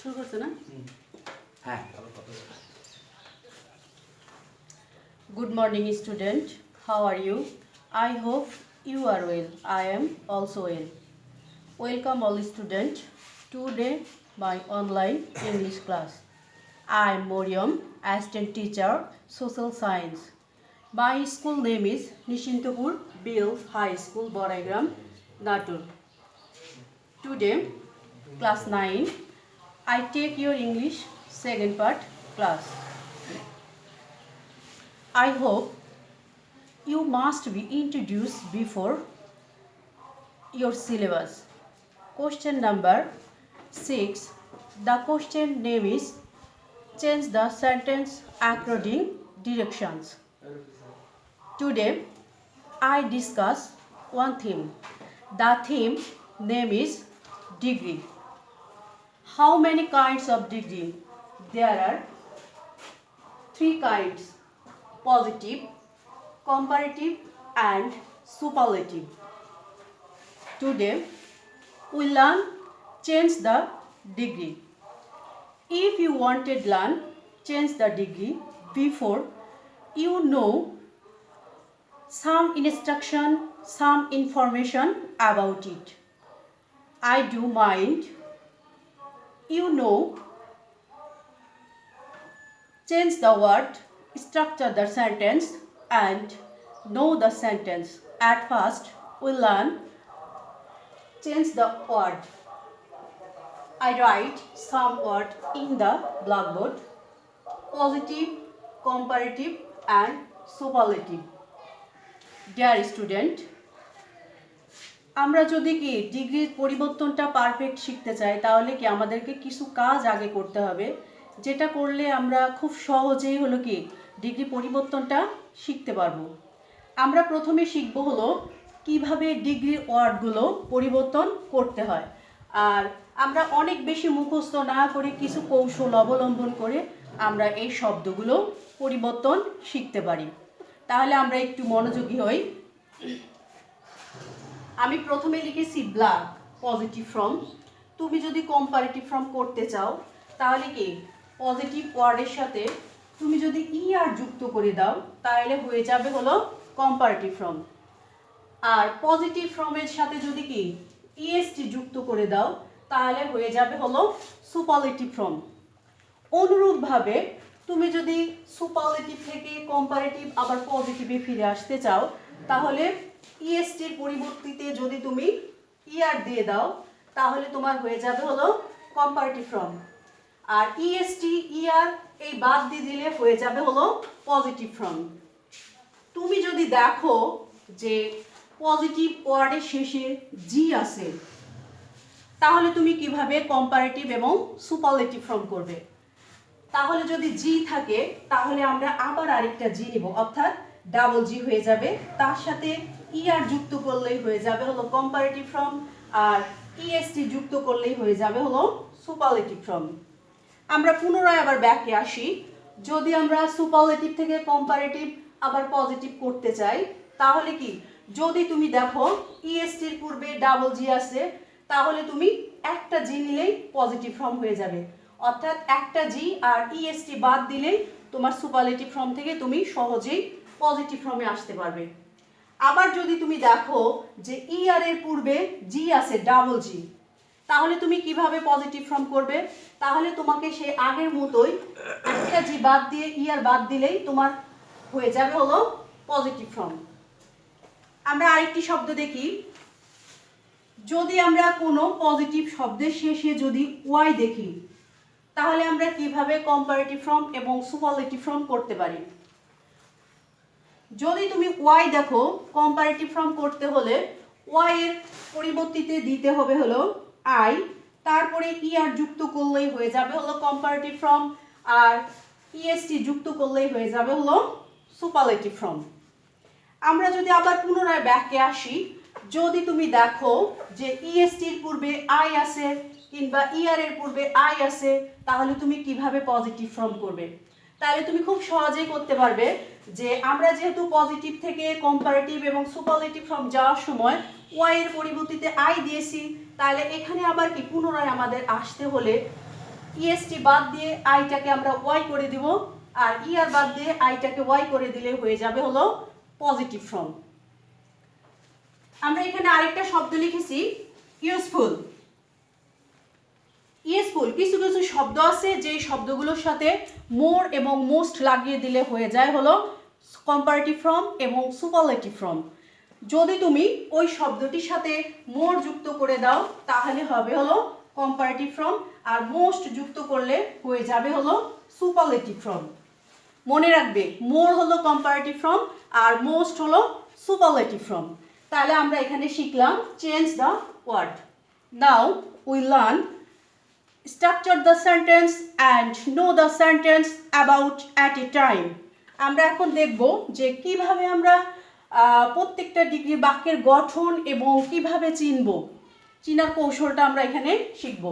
শুরু করছে না? হ্যাঁ। Good morning, student. How are you? I hope you are well. I am also well. Welcome all student. Today my online English class. I am Moriam, assistant teacher, social science. My school name is Nishintapur Bill High School, Boraigram, Natur. Today, class 9, I take your English second part class. I hope you must be introduced before your syllabus. Question number 6. The question name is change the sentence according directions. Today I discuss one theme. The theme name is degree. How many kinds of degree? There are 3 kinds: positive, comparative and superlative. Today we learn change the degree. If you wanted learn change the degree before you know some instruction, some information about it. I do mind you know change the word, structure the sentence and know the sentence. At first we learn change the word. I write some word in the blackboard: positive, comparative and superlative. Dear student, আমরা যদি কি ডিগ্রির পরিবর্তনটা perfect শিখতে চাই তাহলে কি আমাদেরকে কিছু কাজ আগে করতে হবে, যেটা করলে আমরা খুব সহজেই হলো কি ডিগ্রি পরিবর্তনটা শিখতে পারবো। আমরা প্রথমে শিখব হলো কিভাবে ডিগ্রির ওয়ার্ডগুলো পরিবর্তন করতে হয়। আর আমরা অনেক বেশি মুখস্থ না করে কিছু কৌশল অবলম্বন করে আমরা এই শব্দগুলো পরিবর্তন শিখতে পারি। তাহলে আমরা একটু মনোযোগী হই। আমি প্রথমে লিখেছি ব্ল্যাক, পজিটিভ ফর্ম। তুমি যদি কম্পারেটিভ ফর্ম করতে চাও তাহলে কি পজিটিভ ওয়ার্ডের সাথে তুমি যদি আর যুক্ত করে দাও তাহলে হয়ে যাবে হলো কম্পারেটিভ ফর্ম। আর পজিটিভ ফর্মের সাথে যদি কি ইএসটি যুক্ত করে দাও তাহলে হয়ে যাবে হলো সুপারলেটিভ ফর্ম। অনুরূপভাবে তুমি যদি সুপারলেটিভ থেকে কম্পারেটিভ আবার পজিটিভে ফিরে আসতে চাও তাহলে ইএসটির পরিবর্তিতে যদি তুমি ইয়ার দিয়ে দাও তাহলে তোমার হয়ে যাবে হলো কম্পারেটিভ ফর্ম। আর ইএসটি ইয়ার এই বাদ দিয়ে দিলে হয়ে যাবে হলো পজিটিভ ফর্ম। তুমি যদি দেখো যে পজিটিভ ওয়ার্ডের শেষে জি আছে তাহলে তুমি কিভাবে কম্পারেটিভ এবং সুপারলেটিভ ফর্ম করবে? তাহলে যদি জি থাকে তাহলে আমরা আবার আরেকটা জি নিব, অর্থাৎ ডাবল জি হয়ে যাবে। তার সাথে ইয়ার যুক্ত করলেই হয়ে যাবে হলো কম্পারেটিভ ফর্ম, আর ইএসটি যুক্ত করলেই হয়ে যাবে হলো সুপারলেটিভ ফর্ম। আমরা পুনরায় আবার ব্যাকে আসি। যদি আমরা সুপারলেটিভ থেকে কম্পারেটিভ আবার পজিটিভ করতে চাই তাহলে কি, যদি তুমি দেখো ইএসটির পূর্বে ডাবল জি আছে তাহলে তুমি একটা জি নিলেই পজিটিভ ফর্ম হয়ে যাবে, অর্থাৎ একটা জি আর ইএসটি বাদ দিলেই তোমার সুপারলেটিভ ফর্ম থেকে তুমি সহজেই পজিটিভ ফর্মে আসতে পারবে। আবার যদি তুমি দেখো যে ইয়ার এর পূর্বে জি আছে ডাবল জি, তাহলে তুমি কিভাবে পজিটিভ ফর্ম করবে? তাহলে তোমাকে সে আগের মতোই একটা জি বাদ দিয়ে ইয়ার বাদ দিলেই তোমার হয়ে যাবে হলো পজিটিভ ফর্ম। আমরা আরেকটি শব্দ দেখি। যদি আমরা কোনো পজিটিভ শব্দের শেষে যদি ওয়াই দেখি তাহলে আমরা কিভাবে কম্পারেটিভ ফর্ম এবং সুপারলেটিভ ফর্ম করতে পারি? যদি তুমি ওয়াই দেখো, কম্পারেটিভ ফর্ম করতে হলে ওয়াই এর পরিবর্তিতে দিতে হবে হলো আই, তারপরে আর যুক্ত করলেই হয়ে যাবে হলো কম্পারেটিভ ফর্ম, আর ইএসটি যুক্ত করলেই হয়ে যাবে হলো সুপারলেটিভ ফর্ম। আমরা যদি আবার পুনরায় ব্যাকে আসি, যদি তুমি দেখো যে ইএসটির পূর্বে আই আছে কিংবা ইয়ার এর পূর্বে আই আছে তাহলে তুমি কিভাবে পজিটিভ ফর্ম করবে? তাহলে তুমি খুব সহজেই করতে পারবে যে আমরা যেহেতু পজিটিভ থেকে কম্পারেটিভ এবং সুপারলেটিভ ফর্ম যাওয়ার সময় ওয়াই এর পরিবর্তিতে আই দিয়েছি, তাহলে এখানে আবার কি পুনরায় আমাদের আসতে হলে ইএসটি বাদ দিয়ে আইটাকে আমরা ওয়াই করে দিব, আর ইয়ার বাদ দিয়ে আইটাকে ওয়াই করে দিলে হয়ে যাবে হলো পজিটিভ ফর্ম। আমরা এখানে আরেকটা শব্দ লিখেছি ইউজফুল। ইউজফুল কিছু কিছু শব্দ আছে যে শব্দগুলোর সাথে মোর এবং মোস্ট লাগিয়ে দিলে হয়ে যায় হলো কম্পারেটিভ ফর্ম এবং সুপারলেটিভ ফর্ম। যদি তুমি ওই শব্দটির সাথে মোর যুক্ত করে দাও তাহলে হবে হলো কম্পারেটিভ ফর্ম, আর মোস্ট যুক্ত করলে হয়ে যাবে হলো সুপারলেটিভ ফর্ম। মনে রাখবে মোর হলো কম্পারেটিভ ফর্ম আর মোস্ট হলো সুপারলেটিভ ফর্ম। তাহলে আমরা এখানে শিখলাম change the word. Now we learn structure the sentence and know the sentence about at a time. আমরা এখন দেখব যে কিভাবে আমরা প্রত্যেকটা ডিগ্রি বাক্যের গঠন এবং কিভাবে চিনব, চিনার কৌশলটা আমরা এখানে শিখব।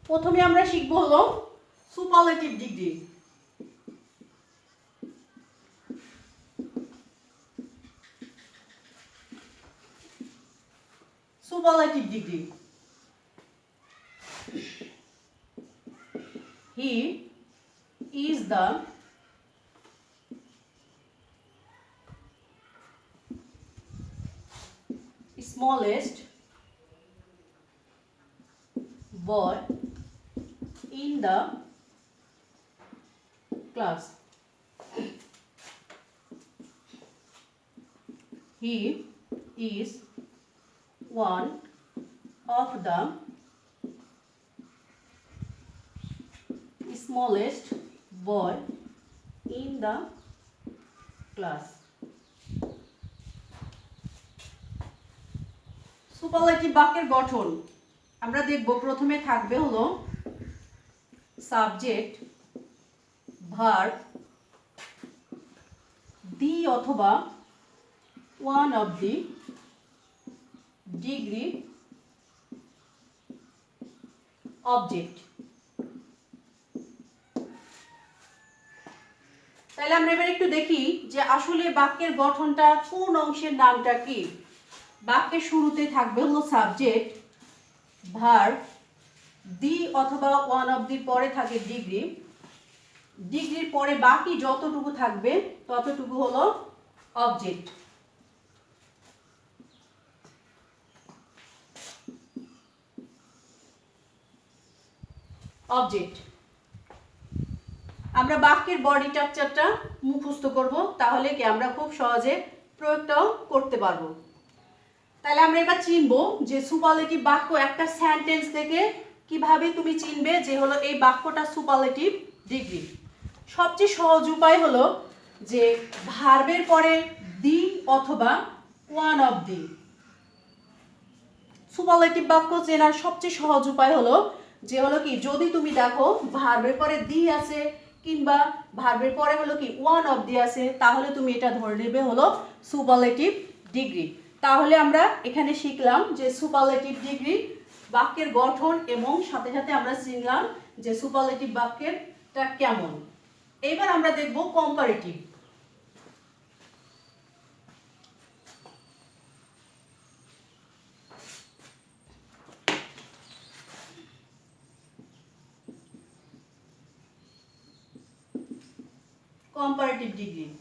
প্রথমে আমরা শিখব হলো superlative degree. Superlative degree. He is the smallest boy in the class. He is one of the smallest boy in the class. Superlative বাক্যের গঠন আমরা দেখব। প্রথমে থাকবে হলো সাবজেক্ট, ভার্ব, দি অথবা one of the, degree, object. তাহলে আমরা এবার একটু দেখি যে আসলে বাক্যের গঠনটা কোন অংশের নামটা কি। বাক্যের শুরুতে থাকবে হলো সাবজেক্ট, ভার্ব, দি অথবা ওয়ান অফ দি, পরে থাকে ডিগ্রি, ডিগ্রির পরে বাকি যতটুকু থাকবে ততটুকু হলো অবজেক্ট। অবজেক্ট আমরা বাক্যের বডি স্ট্রাকচারটা মুখস্থ করব, তাহলে কি আমরা খুব সহজে প্রয়োগটাও করতে পারবো। তাহলে আমরা এবার চিনবো যে সুপারলেটিভ বাক্য একটা সেন্টেন্স থেকে কিভাবে তুমি চিনবে যে হলো এই বাক্যটা সুপারলেটিভ ডিগ্রি। সবচেয়ে সহজ উপায় হলো যে ভার্বের পরে দি অথবা ওয়ান অফ দি। সুপারলেটিভ বাক্য চেনার সবচেয়ে সহজ উপায় হলো যে হলো কি, যদি তুমি দেখো ভার্বের পরে দি আছে কিংবা ভার্বের পরে হলো কি ওয়ান অফ দি আছে, তাহলে তুমি এটা ধরে নেবে হলো সুপারলেটিভ ডিগ্রি। তাহলে আমরা এখানে শিখলাম যে সুপারলেটিভ ডিগ্রি বাক্যের গঠন এবং সাথে সাথে আমরা শিখলাম যে সুপারলেটিভ বাক্যেরটা কেমন। এবার আমরা দেখব comparative. Comparative degree.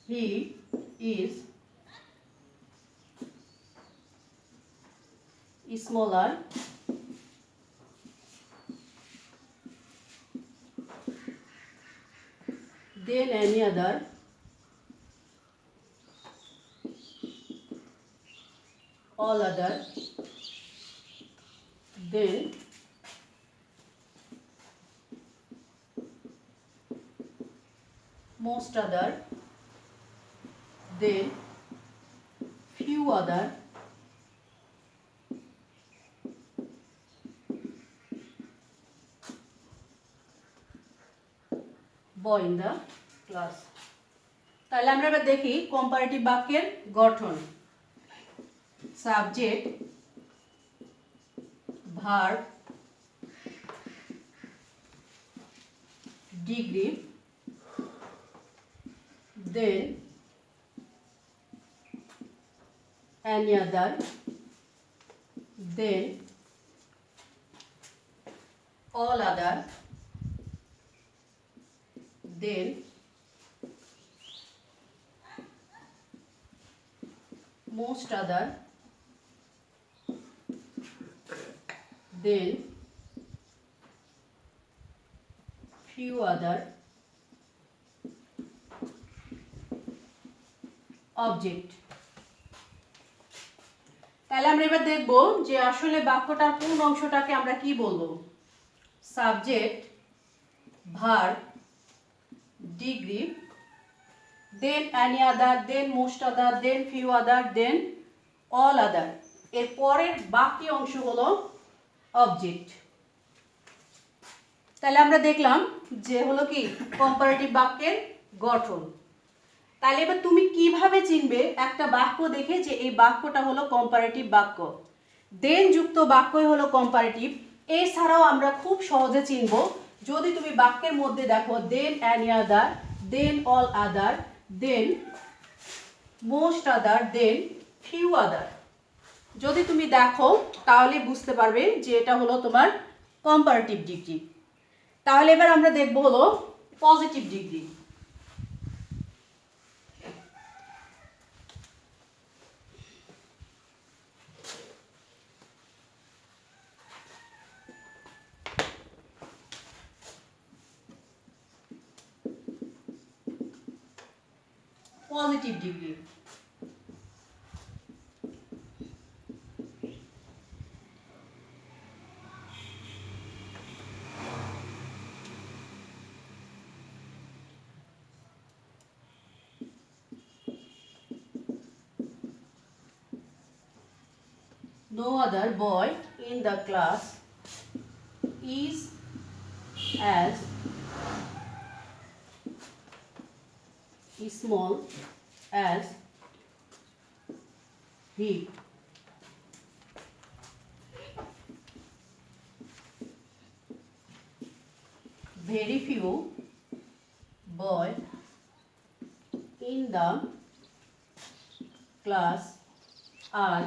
He is smaller than any other all other then most other then few other boy in the class। তাহলে আমরা এবার দেখি কম্পারেটিভ বাক্যের গঠন। Subject, verb, degree, then any other, then all other, then most other, then few other, object. তাহলে আমরা এবার দেখব যে আসলে বাক্যটার কোন অংশটাকে আমরা কি বলবো। Subject, verb, degree, than any other, than most other, than few other, than all other. এর পরের বাকি অংশ হলো অবজেক্ট। তাহলে আমরা দেখলাম যে হলো কি কম্পারেটিভ বাক্যের গঠন। তাহলে এবার তুমি কিভাবে চিনবে একটা বাক্য দেখে যে এই বাক্যটা হলো কম্পারেটিভ বাক্য। দেন যুক্ত বাক্যই হলো কম্পারেটিভ। এছাড়াও আমরা খুব সহজে চিনব যদি তুমি বাক্যের মধ্যে দেখো দেন এনি আদার, দেন অল আদার, than most other, than few আদার। যদি তুমি দেখো তাহলে বুঝতে পারবে যে এটা হলো তোমার কম্পারেটিভ ডিগ্রি। তাহলে এবার আমরা দেখব হলো positive degree. Positive degree. No other boy in the class is as small as he. Very few boys in the class are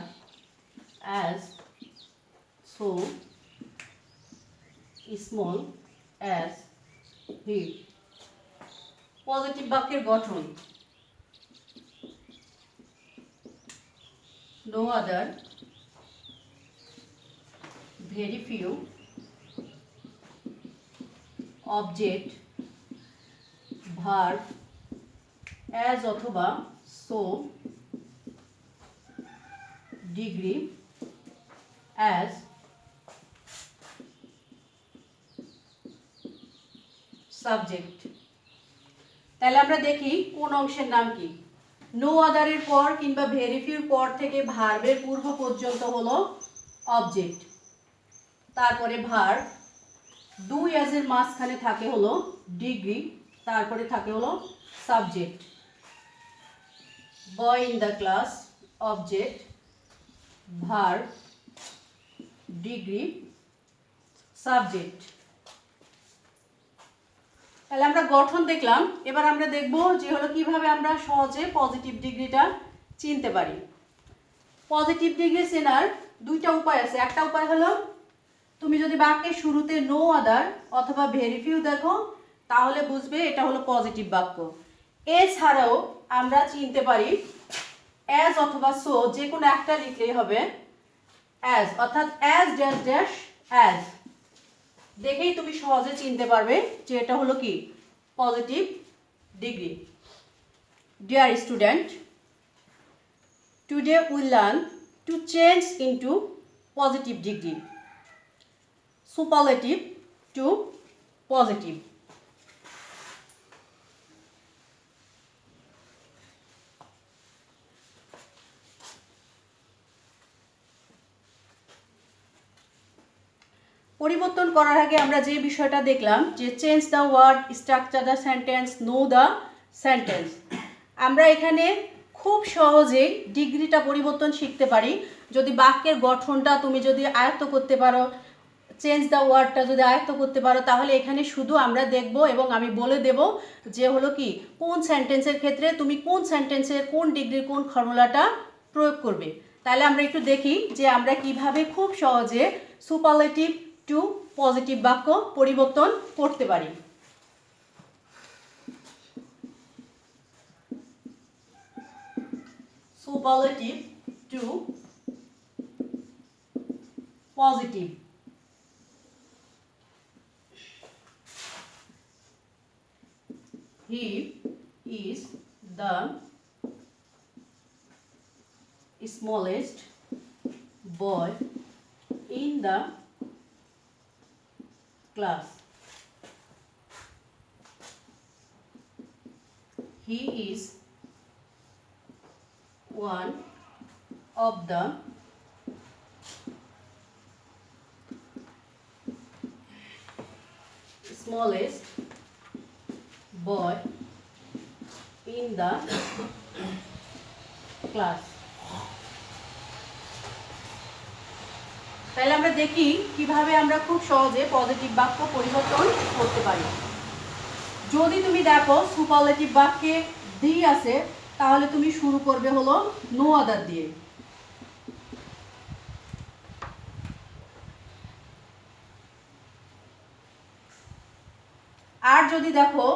as so small as he. Positive বাক্যের গঠন। No other, very few, object, verb, as অথবা so, degree, as, subject. তাহলে আমরা দেখি কোন অংশের নাম কি। নো আদারের পর কিংবা ভেরি ফিউর পর থেকে ভার্বের পূর্ব পর্যন্ত হলো অবজেক্ট, তারপরে ভার্ব, ডু অ্যাজের মাঝখানে থাকে হলো ডিগ্রি, তারপরে থাকে হলো subject. Boy in the class, object, verb, degree, subject. তাহলে আমরা গঠন দেখলাম। এবার আমরা দেখব যে হলো কিভাবে আমরা সহজে পজিটিভ ডিগ্রিটা চিনতে পারি। পজিটিভ ডিগ্রি চেনার দুইটা উপায় আছে। একটা উপায় হলো তুমি যদি বাক্যের শুরুতে নো আদার অথবা ভেরি ফিউ দেখো তাহলে বুঝবে এটা হলো পজিটিভ বাক্য। এছাড়াও আমরা চিনতে পারি অ্যাজ অথবা সো, যে কোনো একটা লিখলেই হবে অ্যাজ, অর্থাৎ অ্যাজ ড্যাশ ড্যাশ অ্যাজ। দেখেই তুমি সহজে চিনতে পারবে যে এটা হলো কি positive degree. Dear student, today we learn to change into positive degree, superlative to positive. পরিবর্তন করার আগে আমরা যে বিষয়টা দেখলাম যে change the word, structure the sentence, know the sentence. আমরা এখানে খুব সহজেই ডিগ্রিটা পরিবর্তন শিখতে পারি যদি বাক্যের গঠনটা তুমি যদি আয়ত্ত করতে পারো, চেঞ্জ দ্য ওয়ার্ডটা যদি আয়ত্ত করতে পারো তাহলে এখানে শুধু আমরা দেখব এবং আমি বলে দেব যে হলো কি কোন সেন্টেন্সের ক্ষেত্রে তুমি কোন সেন্টেন্সের কোন ডিগ্রির কোন ফর্মুলাটা প্রয়োগ করবে। তাহলে আমরা একটু দেখি যে আমরা কিভাবে খুব সহজে সুপারলেটিভ টু পজিটিভ বাক্য পরিবর্তন করতে পারি। Superlative to positive. He is the smallest boy in the class. He is one of the smallest boy in the class. তাহলে আমরা দেখি কিভাবে আমরা খুব সহজে পজিটিভ বাক্য পরিবর্তন করতে পারি। যদি তুমি দেখো সুপারলেটিভ বাক্যে দি আছে তাহলে তুমি শুরু করবে হলো নো আদার দিয়ে। আর যদি দেখো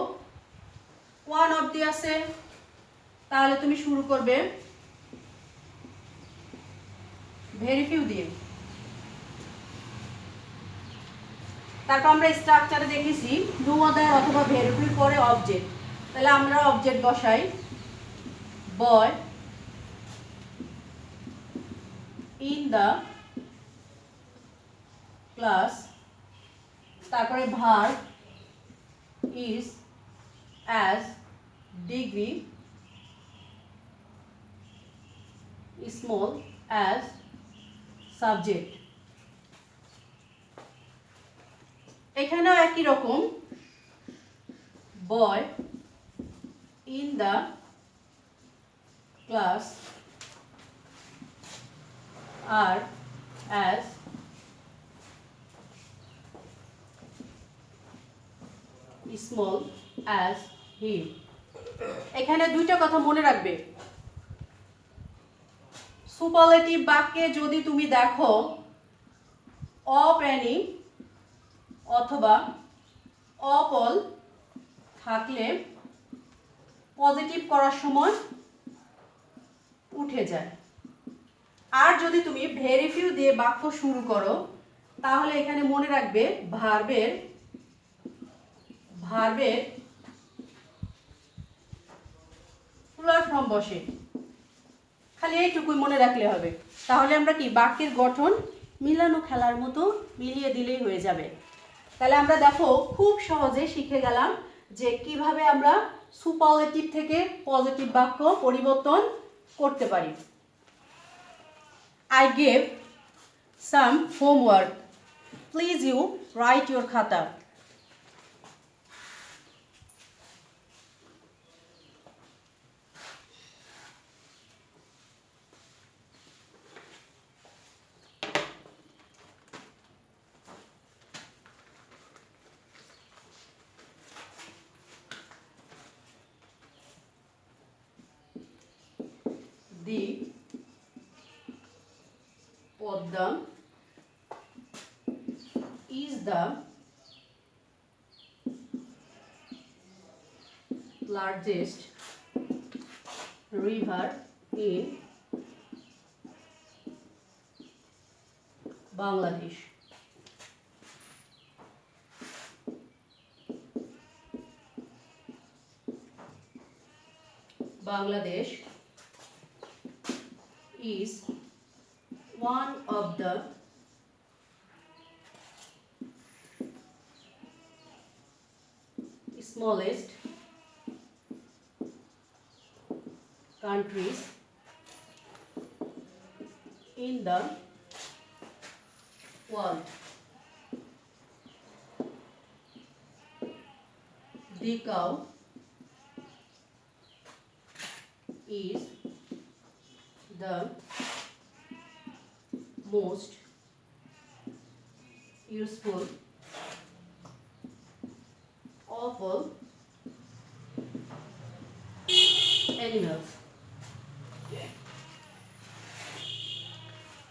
ওয়ান অফ দি আছে তাহলে তুমি শুরু করবে ভেরি ফিউ দিয়ে। তারপর আমরা স্ট্রাকচারে দেখেছি নো আদার অথবা ভেরি ফিউ পরে অবজেক্ট। তাহলে আমরা অবজেক্ট বসাই বয় ইন দ্য ক্লাস, তারপরে verb is as degree small as subject। এখানেও একই রকম boy in the class are as small as him। এখানে দুইটা কথা মনে রাখবে, সুপারলেটিভ বাক্যে যদি তুমি দেখো অফ অ্যানি অথবা অফ অল থাকলে পজিটিভ করার সময় উঠে যায়। আর যদি তুমি ভেরি ফিউ দিয়ে বাক্য শুরু করো তাহলে এখানে মনে রাখবে ভার্বের প্লুরাল ফর্ম বসে। খালি এইটুকুই মনে রাখলে হবে, তাহলে আমরা কি বাক্যের গঠন মিলানো খেলার মতো মিলিয়ে দিলেই হয়ে যাবে। তাহলে আমরা দেখো খুব সহজে শিখে গেলাম যে কিভাবে আমরা সুপারলেটিভ থেকে পজিটিভ বাক্য পরিবর্তন করতে পারি। I gave some homework. Please you write your khata. The Podda is the largest river in Bangladesh. Bangladesh is one of the smallest countries in the world. The cow is the most useful, awful animals.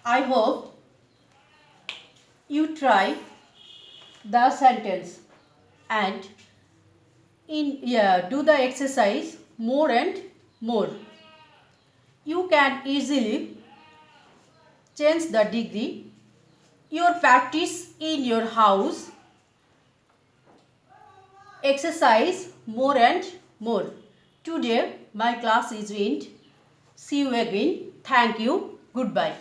I hope you try the sentence and do the exercise more and more. You can easily change the degree. Your practice in your house. Exercise more and more. Today my class is end. See you again. Thank you. Goodbye.